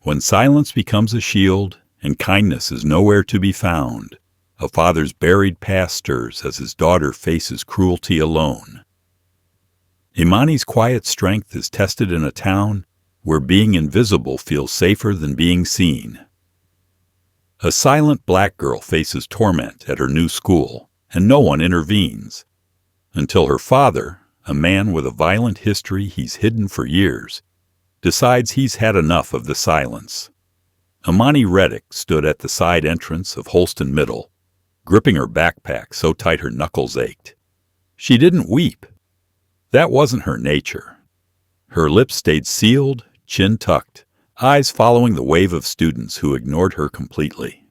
When silence becomes a shield and kindness is nowhere to be found, a father's buried past stirs as his daughter faces cruelty alone. Imani's quiet strength is tested in a town where being invisible feels safer than being seen. A silent black girl faces torment at her new school, and no one intervenes, until her father, a man with a violent history he's hidden for years, decides he's had enough of the silence. Imani Reddick stood at the side entrance of Holston Middle, gripping her backpack so tight her knuckles ached. She didn't weep. That wasn't her nature. Her lips stayed sealed, chin tucked, eyes following the wave of students who ignored her completely.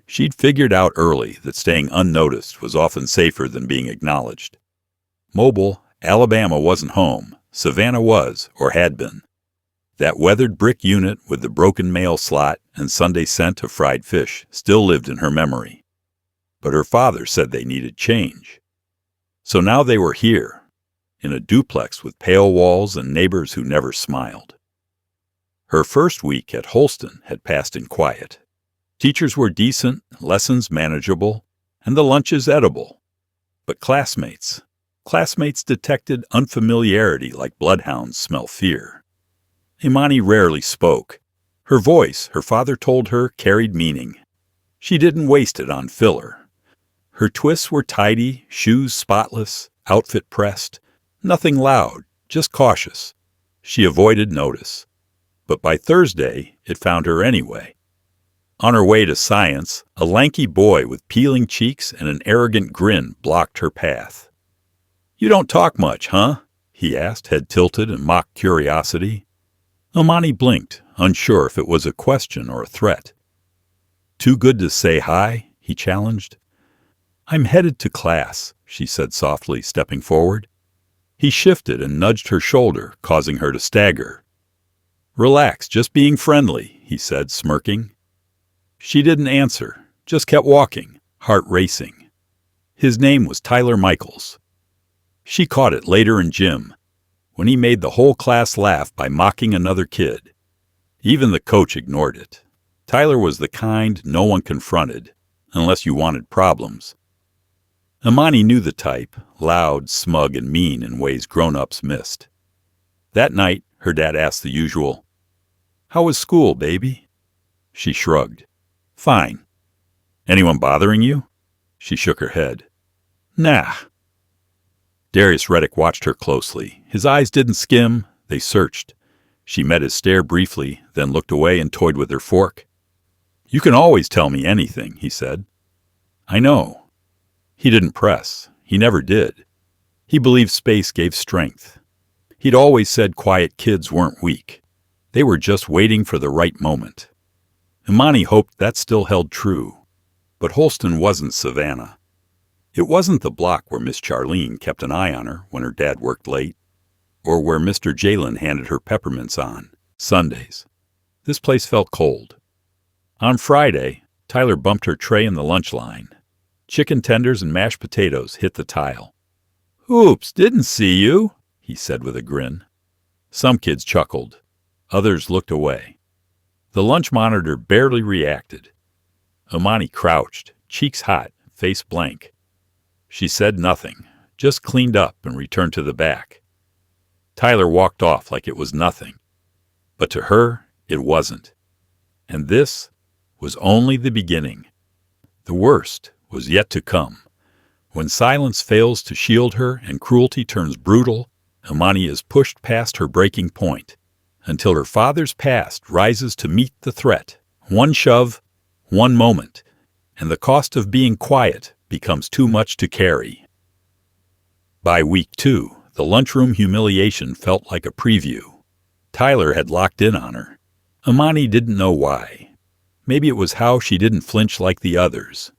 She'd figured out early that staying unnoticed was often safer than being acknowledged. Mobile, Alabama wasn't home. Savannah was, or had been. That weathered brick unit with the broken mail slot and Sunday scent of fried fish still lived in her memory. But her father said they needed change. So now they were here, in a duplex with pale walls and neighbors who never smiled. Her first week at Holston had passed in quiet. Teachers were decent, lessons manageable, and the lunches edible. But classmates detected unfamiliarity like bloodhounds smell fear. Imani rarely spoke. Her voice, her father told her, carried meaning. She didn't waste it on filler. Her twists were tidy, shoes spotless, outfit pressed. Nothing loud, just cautious. She avoided notice. But by Thursday, it found her anyway. On her way to science, a lanky boy with peeling cheeks and an arrogant grin blocked her path. "You don't talk much, huh?" he asked, head tilted in mock curiosity. Imani blinked, unsure if it was a question or a threat. "Too good to say hi?" he challenged. "I'm headed to class," she said softly, stepping forward. He shifted and nudged her shoulder, causing her to stagger. "Relax, just being friendly," he said, smirking. She didn't answer, just kept walking, heart racing. His name was Tyler Michaels. She caught it later in gym, when he made the whole class laugh by mocking another kid. Even the coach ignored it. Tyler was the kind no one confronted, unless you wanted problems. Imani knew the type, loud, smug, and mean in ways grown-ups missed. That night, her dad asked the usual, "How was school, baby?" She shrugged. "Fine." "Anyone bothering you?" She shook her head. "Nah." Darius Reddick watched her closely. His eyes didn't skim, they searched. She met his stare briefly, then looked away and toyed with her fork. "You can always tell me anything," he said. "I know." He didn't press. He never did. He believed space gave strength. He'd always said quiet kids weren't weak. They were just waiting for the right moment. Imani hoped that still held true. But Holston wasn't Savannah. It wasn't the block where Miss Charlene kept an eye on her when her dad worked late, or where Mr. Jalen handed her peppermints on Sundays. This place felt cold. On Friday, Tyler bumped her tray in the lunch line. Chicken tenders and mashed potatoes hit the tile. "Oops, didn't see you," he said with a grin. Some kids chuckled. Others looked away. The lunch monitor barely reacted. Imani crouched, cheeks hot, face blank. She said nothing, just cleaned up and returned to the back. Tyler walked off like it was nothing. But to her, it wasn't. And this was only the beginning. The worst was yet to come. When silence fails to shield her and cruelty turns brutal, Imani is pushed past her breaking point, until her father's past rises to meet the threat. One shove, one moment, and the cost of being quiet becomes too much to carry. By week 2, the lunchroom humiliation felt like a preview. Tyler had locked in on her. Imani didn't know why. Maybe it was how she didn't flinch like the others.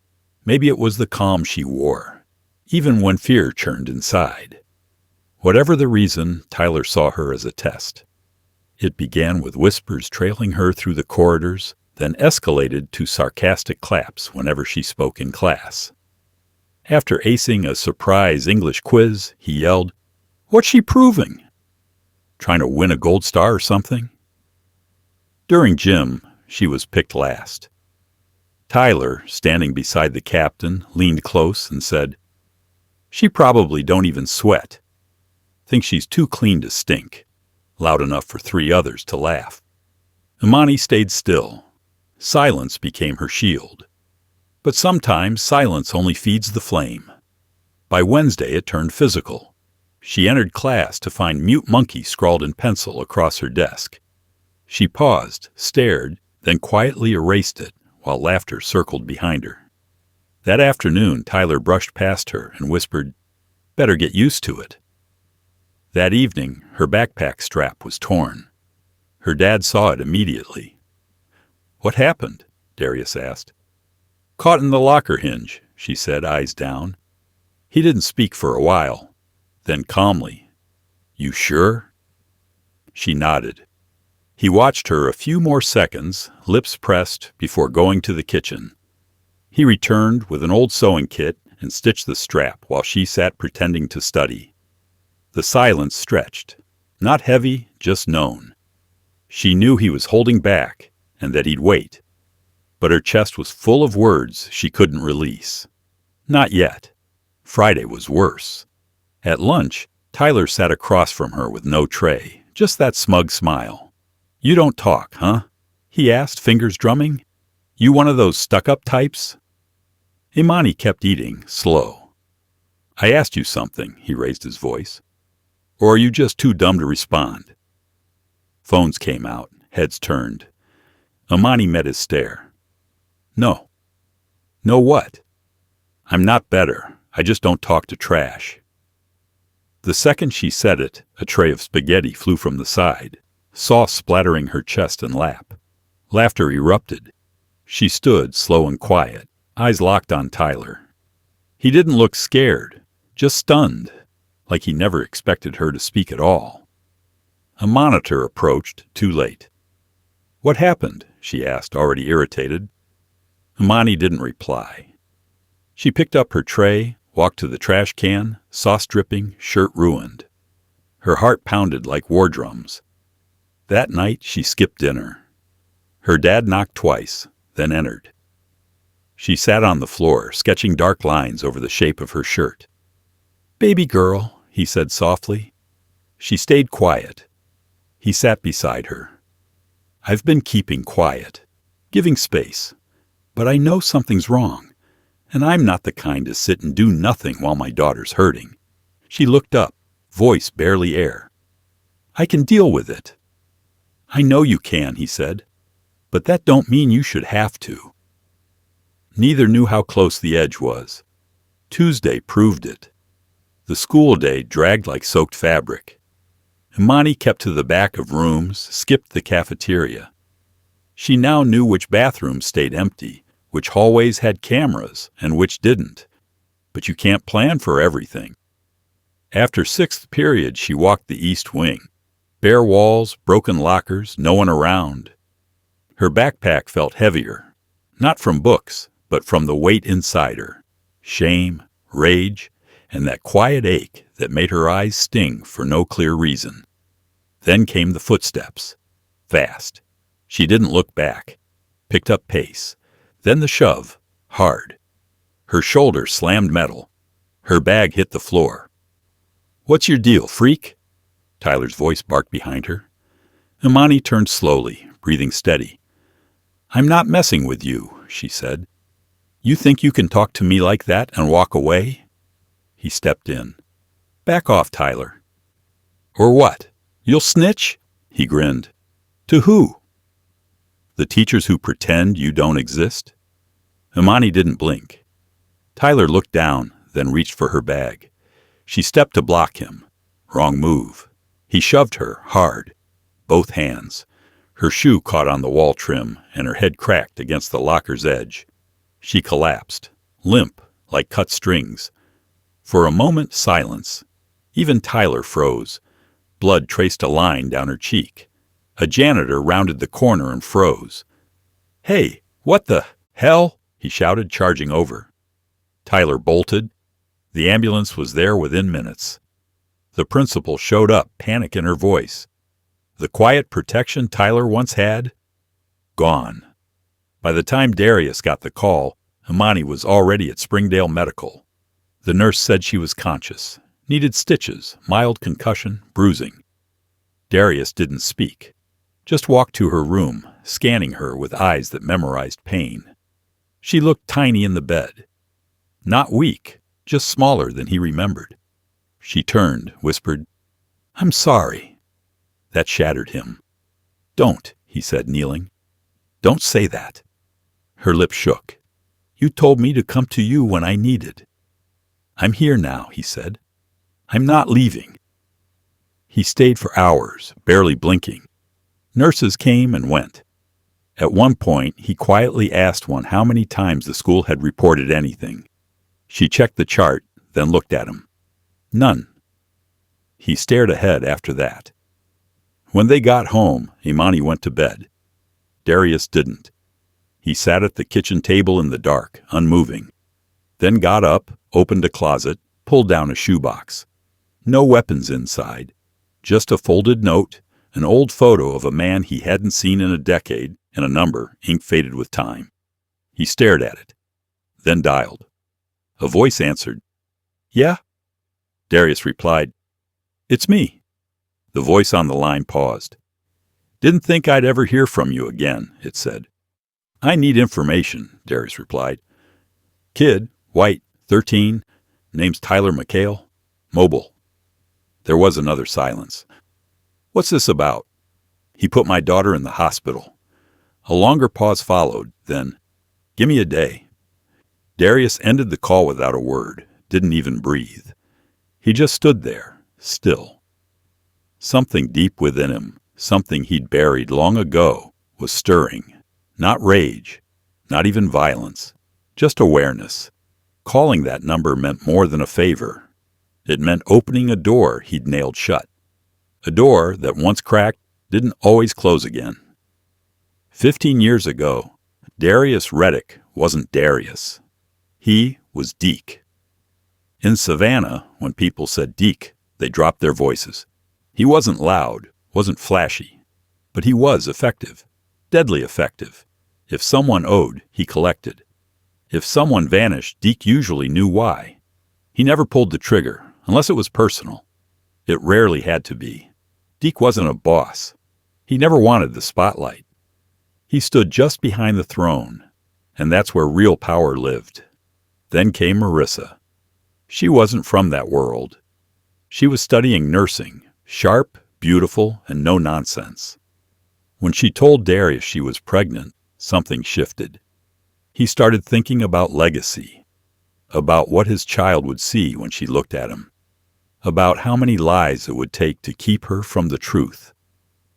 Maybe it was the calm she wore, even when fear churned inside. Whatever the reason, Tyler saw her as a test. It began with whispers trailing her through the corridors, then escalated to sarcastic claps whenever she spoke in class. After acing a surprise English quiz, he yelled, "What's she proving? Trying to win a gold star or something?" During gym, she was picked last. Tyler, standing beside the captain, leaned close and said, "She probably don't even sweat. Thinks she's too clean to stink." Loud enough for 3 others to laugh. Imani stayed still. Silence became her shield. But sometimes silence only feeds the flame. By Wednesday it turned physical. She entered class to find "mute monkey" scrawled in pencil across her desk. She paused, stared, then quietly erased it while laughter circled behind her. That afternoon Tyler brushed past her and whispered, "Better get used to it." That evening her backpack strap was torn. Her dad saw it immediately. "What happened?" Darius asked. "Caught in the locker hinge," she said, eyes down. He didn't speak for a while. Then calmly, "You sure?" She nodded. He watched her a few more seconds, lips pressed, before going to the kitchen. He returned with an old sewing kit and stitched the strap while she sat pretending to study. The silence stretched. Not heavy, just known. She knew he was holding back and that he'd wait. But her chest was full of words she couldn't release. Not yet. Friday was worse. At lunch, Tyler sat across from her with no tray, just that smug smile. "You don't talk, huh?" he asked, fingers drumming. "You one of those stuck-up types?" Imani kept eating, slow. "I asked you something," he raised his voice. "Or are you just too dumb to respond?" Phones came out, heads turned. Imani met his stare. "No." "No what?" "I'm not better. I just don't talk to trash." The second she said it, a tray of spaghetti flew from the side, sauce splattering her chest and lap. Laughter erupted. She stood, slow and quiet, eyes locked on Tyler. He didn't look scared, just stunned, like he never expected her to speak at all. A monitor approached, too late. "What happened?" she asked, already irritated. Imani didn't reply. She picked up her tray, walked to the trash can, sauce dripping, shirt ruined. Her heart pounded like war drums. That night she skipped dinner. Her dad knocked twice, then entered. She sat on the floor, sketching dark lines over the shape of her shirt. "Baby girl," he said softly. She stayed quiet. He sat beside her. "I've been keeping quiet, giving space, but I know something's wrong, and I'm not the kind to sit and do nothing while my daughter's hurting." She looked up, voice barely air. "I can deal with it." "I know you can," he said, "but that don't mean you should have to." Neither knew how close the edge was. Tuesday proved it. The school day dragged like soaked fabric. Imani kept to the back of rooms, skipped the cafeteria. She now knew which bathrooms stayed empty, which hallways had cameras, and which didn't. But you can't plan for everything. After 6th period, she walked the east wing. Bare walls, broken lockers, no one around. Her backpack felt heavier, not from books, but from the weight inside her. Shame, rage, and that quiet ache that made her eyes sting for no clear reason. Then came the footsteps. Fast. She didn't look back. Picked up pace. Then the shove. Hard. Her shoulder slammed metal. Her bag hit the floor. "What's your deal, freak?" Tyler's voice barked behind her. Imani turned slowly, breathing steady. "I'm not messing with you," she said. "You think you can talk to me like that and walk away?" He stepped in. "Back off, Tyler." "Or what? You'll snitch?" He grinned. "To who?" "The teachers who pretend you don't exist?" Imani didn't blink. Tyler looked down, then reached for her bag. She stepped to block him. Wrong move. He shoved her, hard. Both hands. Her shoe caught on the wall trim, and her head cracked against the locker's edge. She collapsed, limp, like cut strings. For a moment, silence. Even Tyler froze. Blood traced a line down her cheek. A janitor rounded the corner and froze. "Hey, what the hell?" he shouted, charging over. Tyler bolted. The ambulance was there within minutes. The principal showed up, panic in her voice. The quiet protection Tyler once had gone. By the time Darius got the call, Imani was already at Springdale Medical. The nurse said she was conscious, needed stitches, mild concussion, bruising. Darius didn't speak, just walked to her room, scanning her with eyes that memorized pain. She looked tiny in the bed. Not weak, just smaller than he remembered. She turned, whispered, "I'm sorry." That shattered him. "Don't," he said, kneeling. "Don't say that." Her lips shook. "You told me to come to you when I needed." "I'm here now," he said. "I'm not leaving." He stayed for hours, barely blinking. Nurses came and went. At one point, he quietly asked one how many times the school had reported anything. She checked the chart, then looked at him. None. He stared ahead after that. When they got home, Imani went to bed. Darius didn't. He sat at the kitchen table in the dark, unmoving. Then got up, opened a closet, pulled down a shoebox. No weapons inside. Just a folded note, an old photo of a man he hadn't seen in a decade, and a number, ink-faded with time. He stared at it, then dialed. A voice answered. "Yeah?" Darius replied, "It's me." The voice on the line paused. "Didn't think I'd ever hear from you again," it said. "I need information," Darius replied. "Kid, white, 13, name's Tyler McHale, mobile." There was another silence. "What's this about?" "He put my daughter in the hospital." A longer pause followed, then, "Give me a day." Darius ended the call without a word, didn't even breathe. He just stood there, still. Something deep within him, something he'd buried long ago, was stirring. Not rage, not even violence, just awareness. Calling that number meant more than a favor. It meant opening a door he'd nailed shut. A door that once cracked didn't always close again. 15 years ago, Darius Reddick wasn't Darius. He was Deke. In Savannah, when people said Deke, they dropped their voices. He wasn't loud, wasn't flashy, but he was effective, deadly effective. If someone owed, he collected. If someone vanished, Deke usually knew why. He never pulled the trigger, unless it was personal. It rarely had to be. Deke wasn't a boss. He never wanted the spotlight. He stood just behind the throne, and that's where real power lived. Then came Marissa. She wasn't from that world. She was studying nursing, sharp, beautiful, and no nonsense. When she told Darius she was pregnant, something shifted. He started thinking about legacy, about what his child would see when she looked at him, about how many lies it would take to keep her from the truth.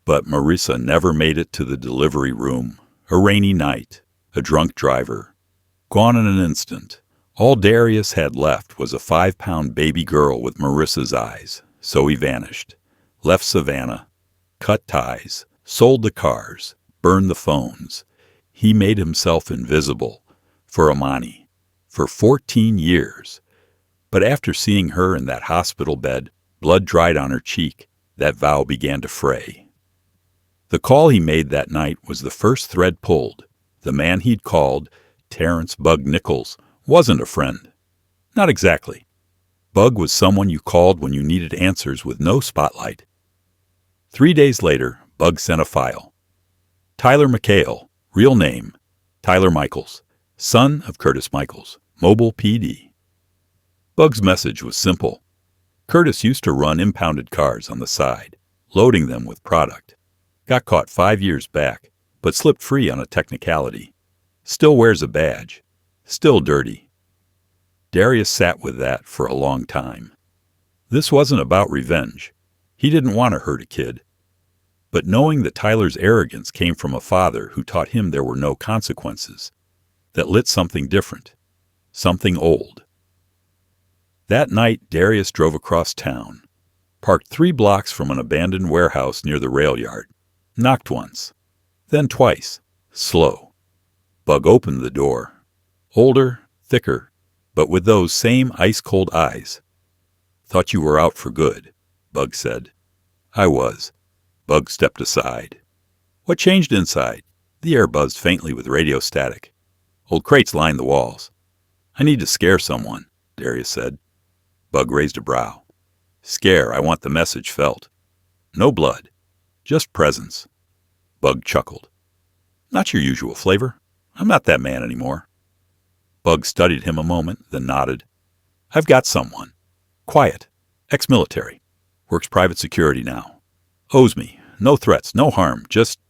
But Marissa never made it to the delivery room. A rainy night, a drunk driver. Gone in an instant. All Darius had left was a 5-pound baby girl with Marissa's eyes, so he vanished. Left Savannah. Cut ties. Sold the cars. Burned the phones. He made himself invisible. For Imani. For 14 years. But after seeing her in that hospital bed, blood dried on her cheek, that vow began to fray. The call he made that night was the first thread pulled. The man he'd called, Terrence Bug Nichols, wasn't a friend. Not exactly. Bug was someone you called when you needed answers with no spotlight. 3 days later, Bug sent a file. Tyler McHale, real name, Tyler Michaels, son of Curtis Michaels, Mobile PD. Bug's message was simple. Curtis used to run impounded cars on the side, loading them with product. Got caught 5 years back, but slipped free on a technicality. Still wears a badge. Still dirty. Darius sat with that for a long time. This wasn't about revenge. He didn't want to hurt a kid. But knowing that Tyler's arrogance came from a father who taught him there were no consequences, that lit something different, something old. That night, Darius drove across town, parked 3 blocks from an abandoned warehouse near the rail yard, knocked once, then twice, slow. Bug opened the door. Older, thicker, but with those same ice-cold eyes. "Thought you were out for good," Bug said. "I was." Bug stepped aside. "What changed inside?" The air buzzed faintly with radio static. Old crates lined the walls. I need to scare someone, Darius said. Bug raised a brow. Scare, I want the message felt. No blood, just presence. Bug chuckled. Not your usual flavor. I'm not that man anymore. Bug studied him a moment, then nodded. I've got someone. Quiet. Ex-military. Works private security now. Owes me. No threats, no harm, just...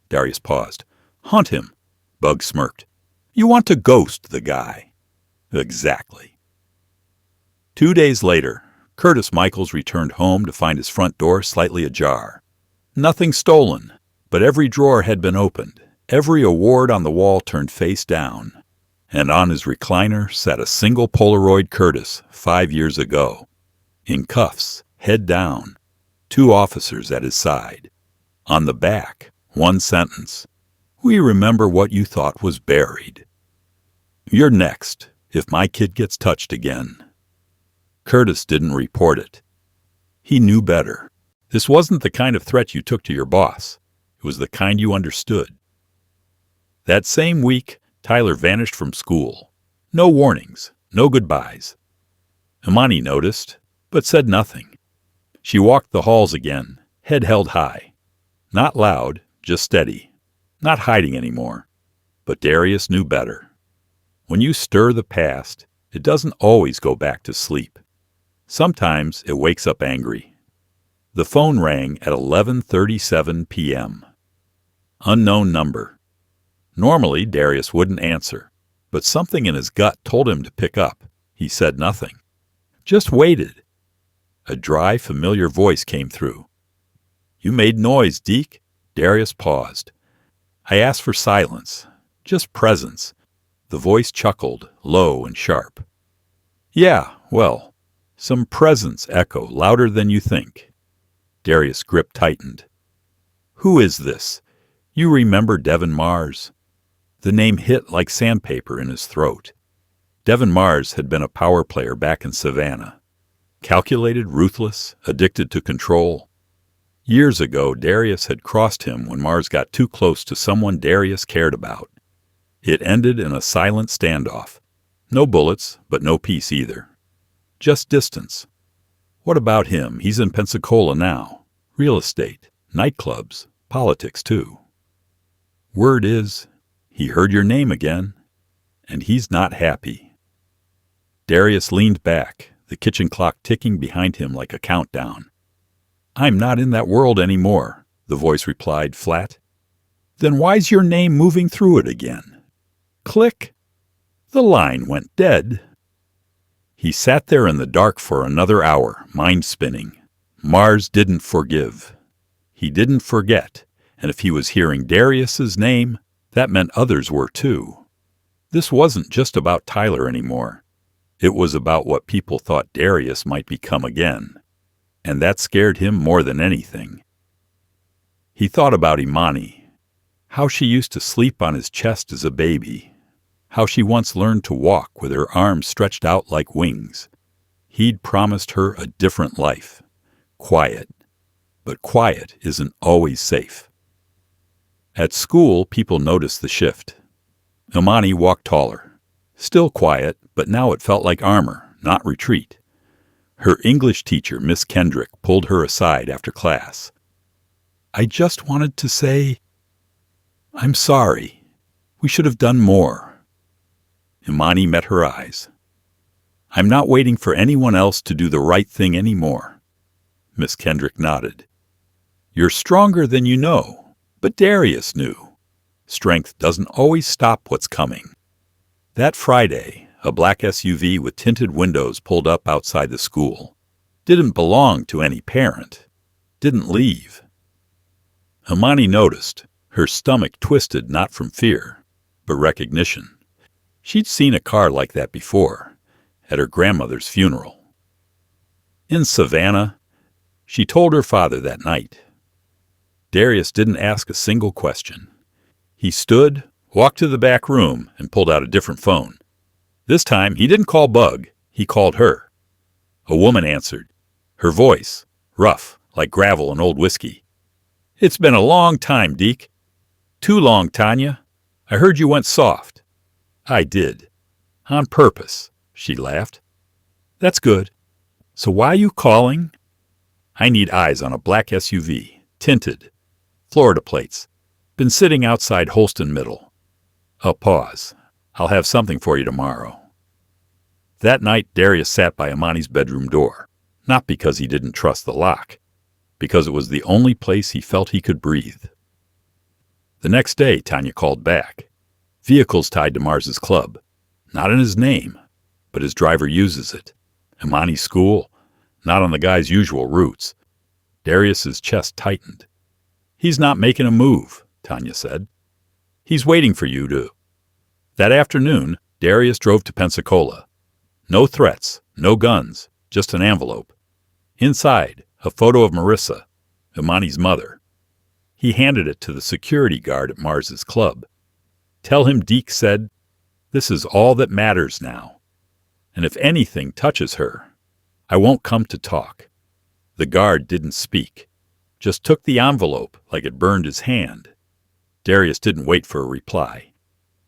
Darius paused. Hunt him. Bug smirked. You want to ghost the guy. Exactly. 2 days later, Curtis Michaels returned home to find his front door slightly ajar. Nothing stolen, but every drawer had been opened, every award on the wall turned face down, and on his recliner sat a single Polaroid Curtis 5 years ago. In cuffs, head down, 2 officers at his side. On the back, 1 sentence. We remember what you thought was buried. You're next, if my kid gets touched again. Curtis didn't report it. He knew better. This wasn't the kind of threat you took to your boss. It was the kind you understood. That same week, Tyler vanished from school. No warnings, no goodbyes. Imani noticed, but said nothing. She walked the halls again, head held high. Not loud, just steady. Not hiding anymore. But Darius knew better. When you stir the past, it doesn't always go back to sleep. Sometimes it wakes up angry. The phone rang at 11:37 p.m. Unknown number. Normally, Darius wouldn't answer, but something in his gut told him to pick up. He said nothing. Just waited. A dry, familiar voice came through. You made noise, Deke. Darius paused. I asked for silence, just presence. The voice chuckled, low and sharp. Yeah, well, some presence echo louder than you think. Darius' grip tightened. Who is this? You remember Devin Mars? The name hit like sandpaper in his throat. Devin Mars had been a power player back in Savannah. Calculated, ruthless, addicted to control. Years ago, Darius had crossed him when Mars got too close to someone Darius cared about. It ended in a silent standoff. No bullets, but no peace either. Just distance. What about him? He's in Pensacola now. Real estate, nightclubs, politics too. Word is, he heard your name again, and he's not happy. Darius leaned back, the kitchen clock ticking behind him like a countdown. I'm not in that world anymore, the voice replied flat. Then why's your name moving through it again? Click. The line went dead. He sat there in the dark for another hour, mind spinning. Mars didn't forgive. He didn't forget, and if he was hearing Darius's name, that meant others were too. This wasn't just about Tyler anymore. It was about what people thought Darius might become again, and that scared him more than anything. He thought about Imani, how she used to sleep on his chest as a baby, how she once learned to walk with her arms stretched out like wings. He'd promised her a different life. Quiet. But quiet isn't always safe. At school, people noticed the shift. Imani walked taller. Still quiet, but now it felt like armor, not retreat. Her English teacher, Miss Kendrick, pulled her aside after class. I just wanted to say, I'm sorry. We should have done more. Imani met her eyes. I'm not waiting for anyone else to do the right thing anymore. Miss Kendrick nodded. You're stronger than you know, but Darius knew. Strength doesn't always stop what's coming. That Friday, a black SUV with tinted windows pulled up outside the school. Didn't belong to any parent. Didn't leave. Imani noticed, her stomach twisted not from fear, but recognition. She'd seen a car like that before, at her grandmother's funeral. In Savannah, she told her father that night. Darius didn't ask a single question. He stood, walked to the back room, and pulled out a different phone. This time, he didn't call Bug, he called her. A woman answered, her voice, rough, like gravel and old whiskey. It's been a long time, Deke. Too long, Tanya. I heard you went soft. I did. On purpose, she laughed. That's good. So why are you calling? I need eyes on a black SUV, tinted, Florida plates. Been sitting outside Holston Middle. A pause. I'll have something for you tomorrow. That night, Darius sat by Imani's bedroom door, not because he didn't trust the lock, because it was the only place he felt he could breathe. The next day, Tanya called back. Vehicles tied to Mars's club. Not in his name, but his driver uses it. Imani's school, not on the guy's usual routes. Darius's chest tightened. He's not making a move, Tanya said. He's waiting for you to. That afternoon, Darius drove to Pensacola. No threats, no guns, just an envelope. Inside, a photo of Marissa, Imani's mother. He handed it to the security guard at Mars's club. Tell him Deke said, "This is all that matters now. And if anything touches her, I won't come to talk." The guard didn't speak, just took the envelope like it burned his hand. Darius didn't wait for a reply.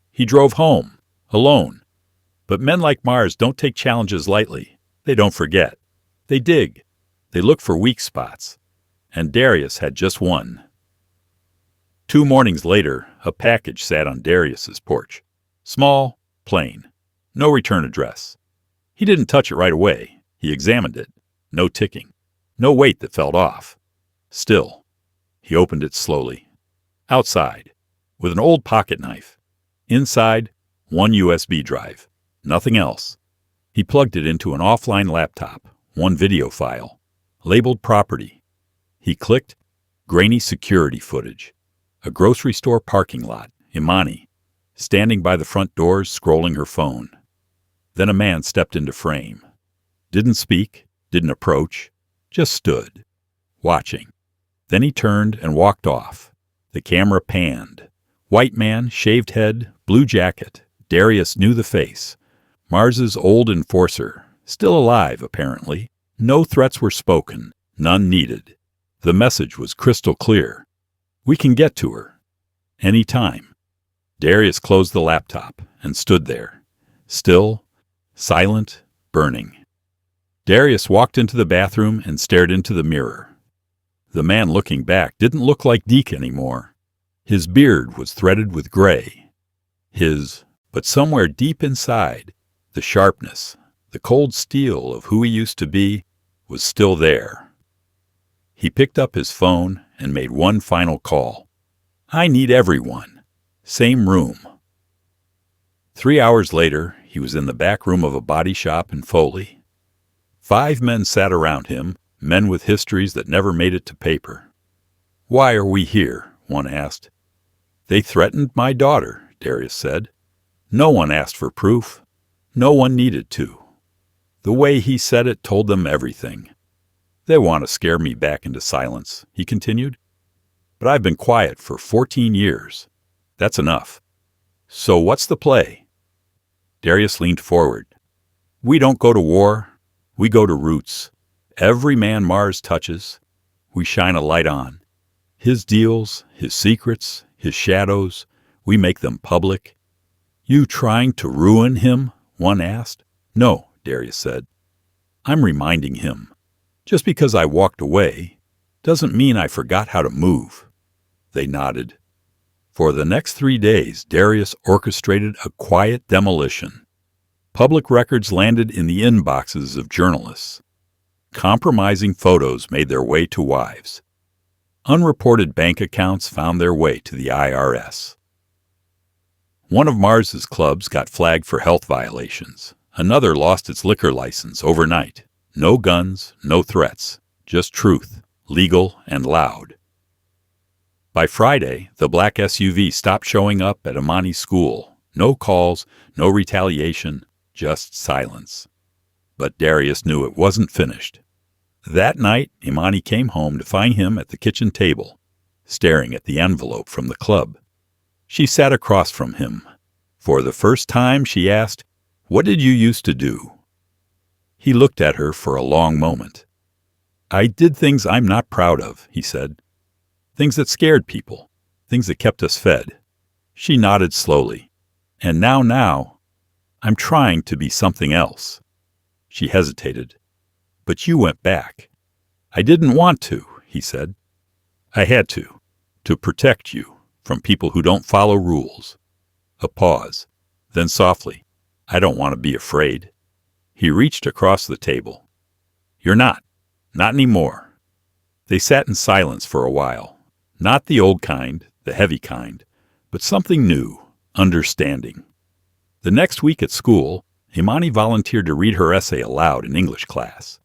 He drove home, alone. But men like Mars don't take challenges lightly. They don't forget. They dig. They look for weak spots. And Darius had just one. 2 mornings later, a package sat on Darius's porch. Small, plain. No return address. He didn't touch it right away. He examined it. No ticking. No weight that felt off. Still. He opened it slowly. Outside, with an old pocket knife. Inside, 1 USB drive. Nothing else. He plugged it into an offline laptop, 1 video file, labeled property. He clicked, grainy security footage. A grocery store parking lot, Imani, standing by the front doors scrolling her phone. Then a man stepped into frame. Didn't speak, didn't approach, just stood, watching. Then he turned and walked off. The camera panned. White man, shaved head, blue jacket. Darius knew the face. Mars's old enforcer, still alive apparently. No threats were spoken, none needed. The message was crystal clear. We can get to her. Any time. Darius closed the laptop and stood there. Still, silent, burning. Darius walked into the bathroom and stared into the mirror. The man looking back didn't look like Deke anymore. His beard was threaded with gray. But somewhere deep inside, the sharpness, the cold steel of who he used to be, was still there. He picked up his phone and made one final call. I need everyone. Same room. 3 hours later, he was in the back room of a body shop in Foley. 5 men sat around him, men with histories that never made it to paper. Why are we here? One asked. They threatened my daughter, Darius said. No one asked for proof. No one needed to. The way he said it told them everything. They want to scare me back into silence, he continued. But I've been quiet for 14 years. That's enough. So what's the play? Darius leaned forward. We don't go to war. We go to roots. Every man Mars touches, we shine a light on. His deals, his secrets, his shadows, we make them public. You trying to ruin him? One asked. No, Darius said. I'm reminding him. Just because I walked away doesn't mean I forgot how to move. They nodded. For the next 3 days, Darius orchestrated a quiet demolition. Public records landed in the inboxes of journalists. Compromising photos made their way to wives. Unreported bank accounts found their way to the IRS. One of Mars's clubs got flagged for health violations. Another lost its liquor license overnight. No guns, no threats, just truth, legal and loud. By Friday, the black SUV stopped showing up at Imani's school. No calls, no retaliation, just silence. But Darius knew it wasn't finished. That night, Imani came home to find him at the kitchen table, staring at the envelope from the club. She sat across from him. For the first time, she asked, "What did you used to do?" He looked at her for a long moment. "I did things I'm not proud of," he said. "Things that scared people. things that kept us fed. She nodded slowly. And now, I'm trying to be something else. She hesitated. But you went back. I didn't want to, he said. I had to protect you from people who don't follow rules. A pause. Then softly, I don't want to be afraid. He reached across the table. You're not anymore. They sat in silence for a while. Not the old kind, the heavy kind, but something new, understanding. The next week at school, Imani volunteered to read her essay aloud in English class.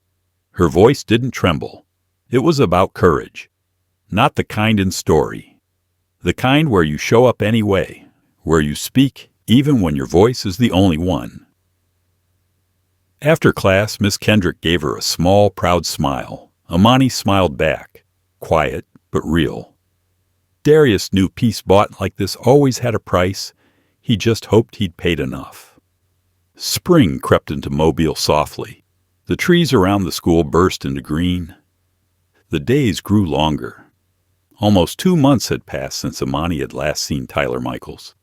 Her voice didn't tremble. It was about courage. Not the kind in story. The kind where you show up anyway, where you speak even when your voice is the only one. After class, Miss Kendrick gave her a small, proud smile. Imani smiled back, quiet but real. Darius knew peace bought like this always had a price. He just hoped he'd paid enough. Spring crept into Mobile softly. The trees around the school burst into green. The days grew longer. Almost 2 months had passed since Imani had last seen Tyler Michaels.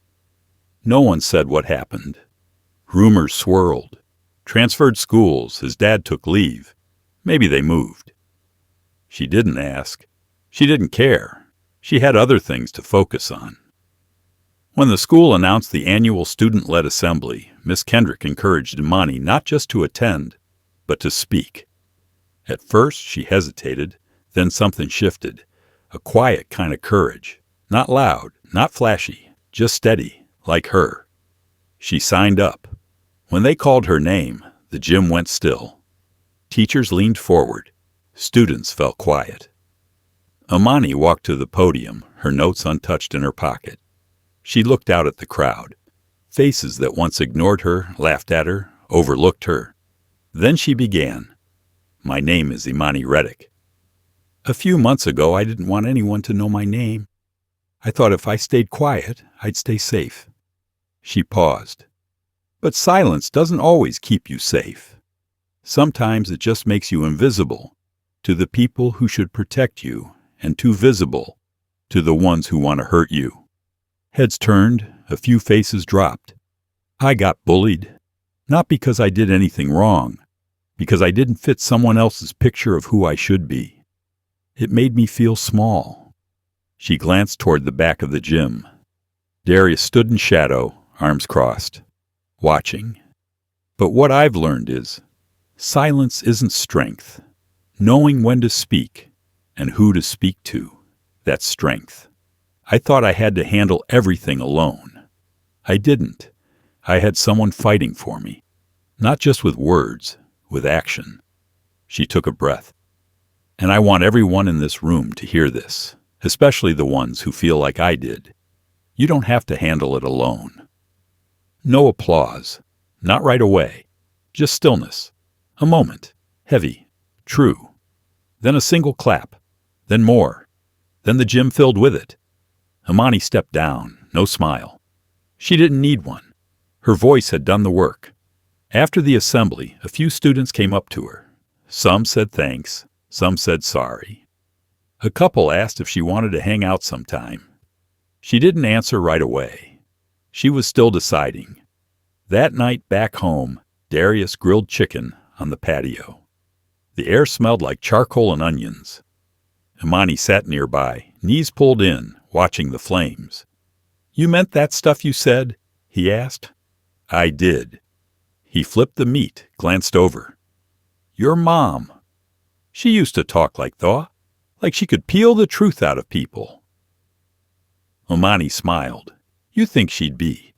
No one said what happened. Rumors swirled. Transferred schools, his dad took leave. Maybe they moved. She didn't ask. She didn't care. She had other things to focus on. When the school announced the annual student-led assembly, Miss Kendrick encouraged Imani not just to attend, but to speak. At first, she hesitated, then something shifted. A quiet kind of courage. Not loud, not flashy, just steady, like her. She signed up. When they called her name, the gym went still. Teachers leaned forward. Students fell quiet. Imani walked to the podium, her notes untouched in her pocket. She looked out at the crowd. Faces that once ignored her, laughed at her, overlooked her. Then she began. My name is Imani Reddick. A few months ago, I didn't want anyone to know my name. I thought if I stayed quiet, I'd stay safe. She paused. But silence doesn't always keep you safe. Sometimes it just makes you invisible to the people who should protect you and too visible to the ones who want to hurt you. Heads turned, a few faces dropped. I got bullied, not because I did anything wrong, because I didn't fit someone else's picture of who I should be. It made me feel small. She glanced toward the back of the gym. Darius stood in shadow, arms crossed, watching. But what I've learned is, silence isn't strength. Knowing when to speak and who to speak to, that's strength. I thought I had to handle everything alone. I didn't. I had someone fighting for me, not just with words, with action. She took a breath. And I want everyone in this room to hear this, especially the ones who feel like I did. You don't have to handle it alone. No applause. Not right away. Just stillness. A moment. Heavy. True. Then a single clap. Then more. Then the gym filled with it. Imani stepped down. No smile. She didn't need one. Her voice had done the work. After the assembly, a few students came up to her. Some said thanks. Some said sorry. A couple asked if she wanted to hang out sometime. She didn't answer right away. She was still deciding. That night back home, Darius grilled chicken on the patio. The air smelled like charcoal and onions. Imani sat nearby, knees pulled in, watching the flames. You meant that stuff you said? He asked. I did. He flipped the meat, glanced over. Your mom. She used to talk like that, like she could peel the truth out of people. Imani smiled. You think she'd be